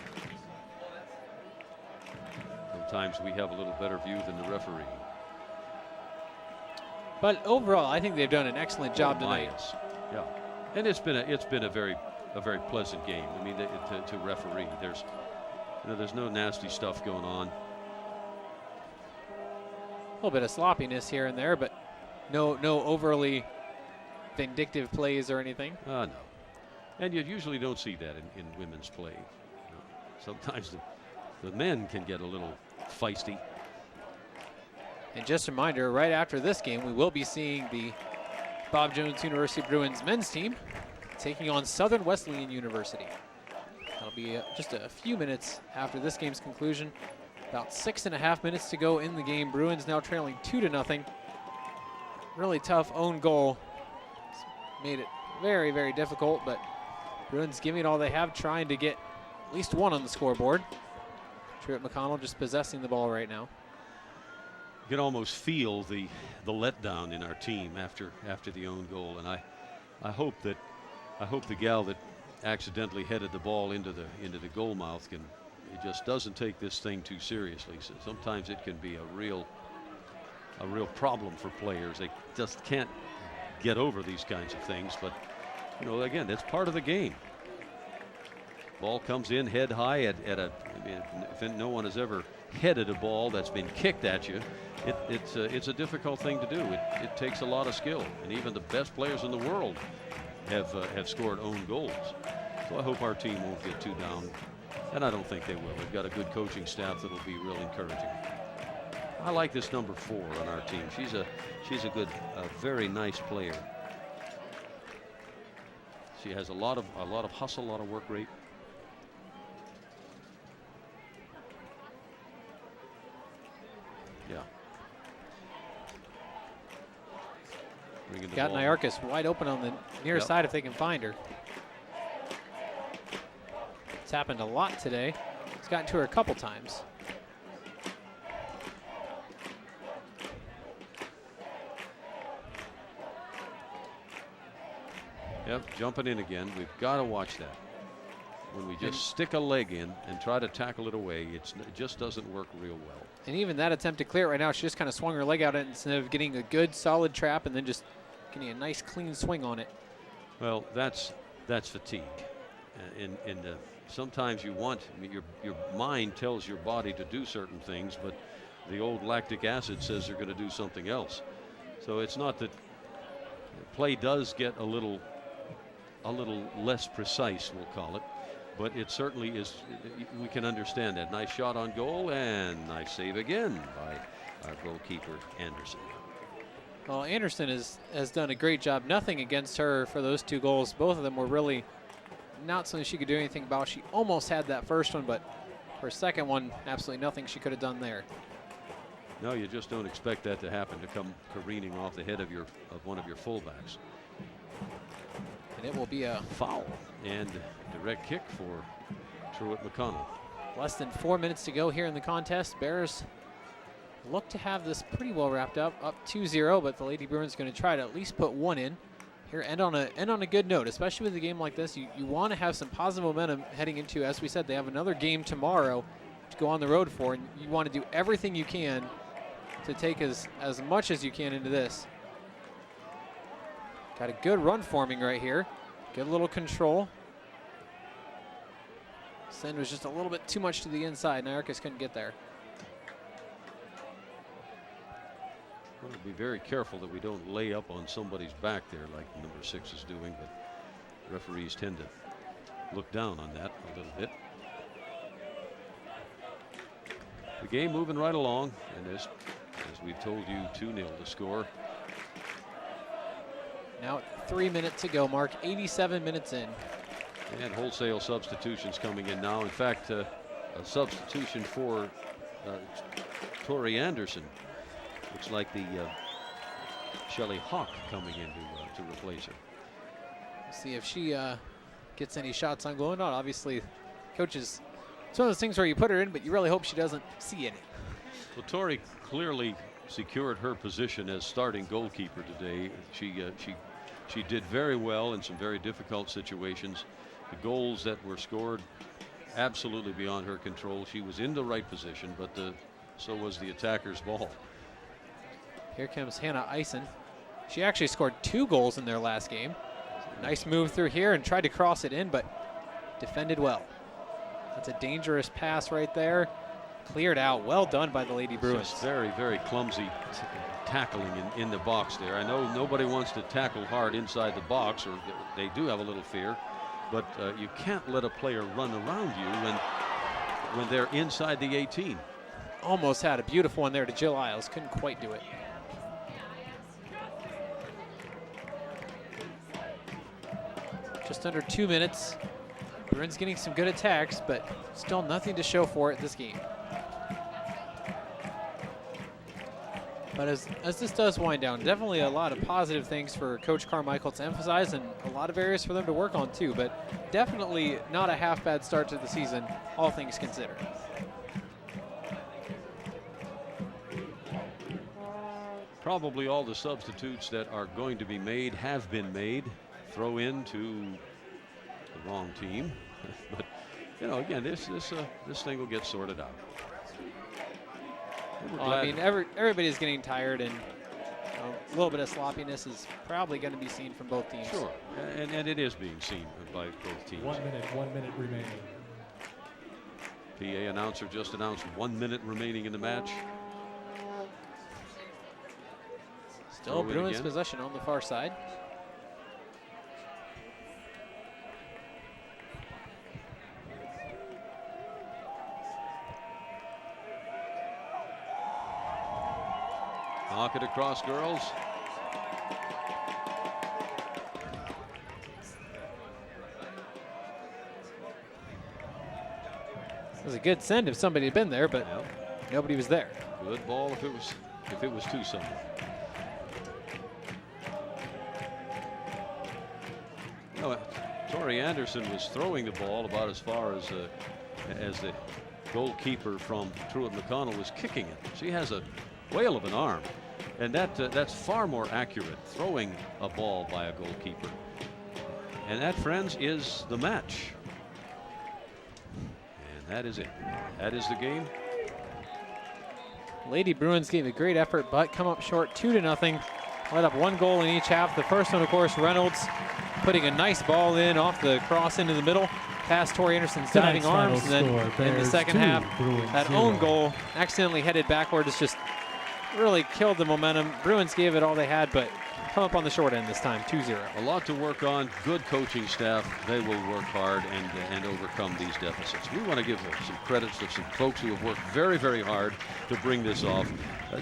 sometimes we have a little better view than the referee. But overall, I think they've done an excellent job tonight. Yeah, and it's been a very pleasant game. I mean, to referee, there's no nasty stuff going on. A little bit of sloppiness here and there, but no overly vindictive plays or anything. No, and you usually don't see that in women's play. Sometimes the men can get a little feisty. And just a reminder, right after this game, we will be seeing the Bob Jones University Bruins men's team taking on Southern Wesleyan University. That'll be just a few minutes after this game's conclusion. About 6.5 minutes to go in the game. Bruins now trailing 2-0. Really tough own goal. It's made it very, very difficult, but Bruins giving it all they have, trying to get at least one on the scoreboard. Truett-McConnell just possessing the ball right now. You can almost feel the letdown in our team after the own goal, and I hope the gal that accidentally headed the ball into the goal mouth just doesn't take this thing too seriously. So sometimes it can be a real problem for players. They just can't get over these kinds of things. But again, that's part of the game. Ball comes in head high at if no one has ever headed a ball that's been kicked at you, it's a difficult thing to do. It takes a lot of skill, and even the best players in the world have scored own goals. So I hope our team won't get too down, and I don't think they will. They've got a good coaching staff that'll be real encouraging. I like this number 4 on our team. She's a good, very nice player. She has a lot of hustle, a lot of work rate. Yeah. Got Nyarkis wide open on the near side if they can find her. It's happened a lot today. It's gotten to her a couple times. Yep, jumping in again. We've got to watch that. When we just stick a leg in and try to tackle it away, it just doesn't work real well. And even that attempt to clear it right now, she just kind of swung her leg out instead of getting a good solid trap and then just getting a nice clean swing on it. Well, that's fatigue. Sometimes your mind tells your body to do certain things, but the old lactic acid says they're going to do something else. So it's not that play does get a little less precise, we'll call it. But it certainly is, we can understand that. Nice shot on goal and nice save again by our goalkeeper, Anderson. Well, Anderson has done a great job. Nothing against her for those 2 goals. Both of them were really not something she could do anything about. She almost had that first one, but her second one, absolutely nothing she could have done there. No, you just don't expect that to happen, to come careening off the head of one of your fullbacks. And it will be a foul and direct kick for Truett-McConnell. Less than 4 minutes to go here in the contest. Bears look to have this pretty well wrapped up 2-0, but the Lady Bruins going to try to at least put 1 in here, end on a good note. Especially with a game like this, you want to have some positive momentum heading into, as we said, they have another game tomorrow to go on the road for, and you want to do everything you can to take as much as you can into this. Got a good run forming right here. Good little control. Send was just a little bit too much to the inside. Nyarkis couldn't get there. We'll be very careful that we don't lay up on somebody's back there like number 6 is doing, but referees tend to look down on that a little bit. The game moving right along, and as we've told you, 2-0 to score. Now 3 minutes to go, Mark. 87 minutes in. And wholesale substitutions coming in now. In fact, a substitution for Tori Anderson. Looks like the Shelley Hawk coming in to replace her. See if she gets any shots on goal or not. Obviously, coaches, it's one of those things where you put her in, but you really hope she doesn't see any. Well, Tori clearly secured her position as starting goalkeeper today. She did very well in some very difficult situations. The goals that were scored, absolutely beyond her control. She was in the right position, but so was the attacker's ball. Here comes Hannah Eisen. She actually scored 2 goals in their last game. Nice move through here and tried to cross it in, but defended well. That's a dangerous pass right there. Cleared out. Well done by the Lady Bruins. Just very, very clumsy tackling in the box there. I know nobody wants to tackle hard inside the box, or they do have a little fear, but you can't let a player run around you when they're inside the 18. Almost had a beautiful one there to Jill Isles. Couldn't quite do it. Just under 2 minutes. Bruins getting some good attacks, but still nothing to show for it this game. But as this does wind down, definitely a lot of positive things for Coach Carmichael to emphasize, and a lot of areas for them to work on too, but definitely not a half bad start to the season, all things considered. Probably all the substitutes that are going to be made have been made. Throw into the wrong team. But, you know, again, this thing will get sorted out. I mean, everybody's getting tired, and a little bit of sloppiness is probably going to be seen from both teams. Sure, and it is being seen by both teams. 1 minute remaining. PA announcer just announced 1 minute remaining in the match. Still Bruins possession on the far side. Knock it across, girls. It was a good send if somebody had been there, but nobody was there. Good ball if it was to someone. No, Tori Anderson was throwing the ball about as far as the goalkeeper from Truett-McConnell was kicking it. She has a whale of an arm, and that's far more accurate throwing a ball by a goalkeeper. And that, friends, is the match. And that is it. That is the game. Lady Bruins gave a great effort, but come up short 2-0. Let up 1 goal in each half. The first one, of course, Reynolds putting a nice ball in off the cross into the middle, past Tori Anderson's diving arms, and then in the second half, that own goal accidentally headed backwards, just really killed the momentum. Bruins gave it all they had, but come up on the short end this time, 2-0. A lot to work on. Good coaching staff. They will work hard and overcome these deficits. We want to give some credits to some folks who have worked very, very hard to bring this off.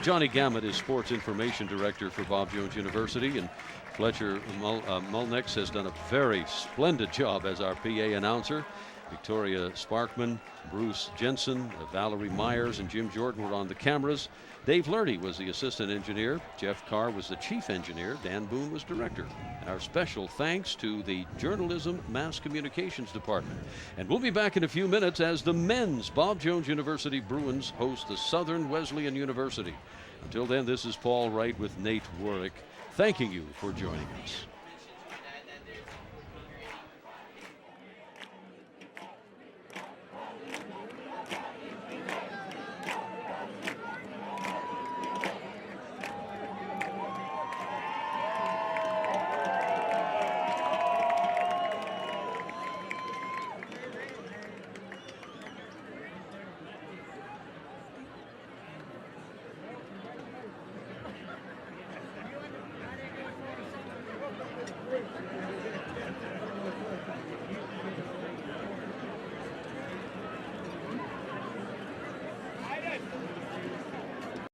Johnny Gammett is Sports Information Director for Bob Jones University, and Fletcher Mulnex has done a very splendid job as our PA announcer. Victoria Sparkman, Bruce Jensen, Valerie Myers, and Jim Jordan were on the cameras. Dave Lerty was the assistant engineer. Jeff Carr was the chief engineer. Dan Boone was director. Our special thanks to the Journalism Mass Communications Department. And we'll be back in a few minutes as the men's Bob Jones University Bruins host the Southern Wesleyan University. Until then, this is Paul Wright with Nate Warwick, thanking you for joining us.